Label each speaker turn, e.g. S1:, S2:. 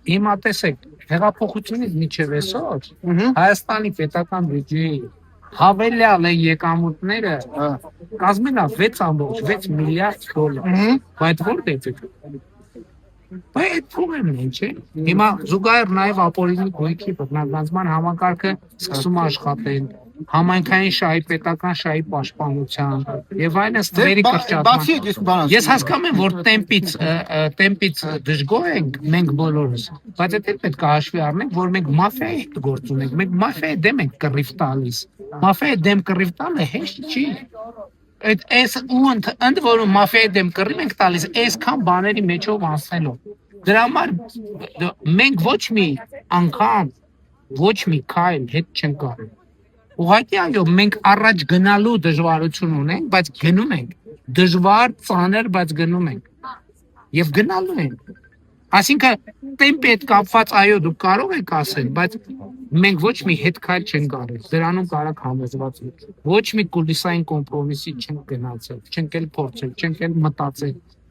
S1: Հիմա տեսեք, հեղափոխությունից մինչև այսօր Հայաստանի պետական բյուջեի հավելյալ եկամուտները կազմել է 6.6 միլիարդ դոլար։ Բայց որտե՞ղ է։ Բայց այդ փողերն են, չէ՞։ Հիմա զուգահեռ նաև ապօրինի գույքի բռնագանձման համակարգը սկսում է աշխատել, համայնքային շահի, պետական շահի պաշտպանության եւ այլն ստվերի կրճատման։ Ես հասկանում եմ, որ տեմպից դժգոհ ենք մենք բոլորս, բայց դա պետք է հաշվի առնենք, որ մենք մաֆիայի հետ գործ ունենք, մենք մաֆիայի դեմ ենք կռիվ տալիս։ Մաֆիայի դեմ կռիվ տալը հեշտ չի։ Այս ու ընդ որում մաֆիայի դեմ կռիվ ենք տալիս այսքան բաների մեջով անցնելով։ Դրա համար մենք ոչ մի անգամ ոչ մի քայլ հետ չենք արել։ Ուղղակի այո, մենք առաջ գնալու դժվարություն ունենք, բայց գնում ենք։ Դժվար, ծանր, բայց գնում ենք։ Եվ գնալու ենք։ Այսինքն տեմպի հետ կապված այո, դուք կարող եք ասել, բայց մենք ոչ մի հետ քայլ չենք արել։ Դրանում կարակ համոզված եք։ Ոչ մի կուլիսային կոմպրոմիսի չենք գնացել, չենք էլ փորձել, չենք էլ մտածել։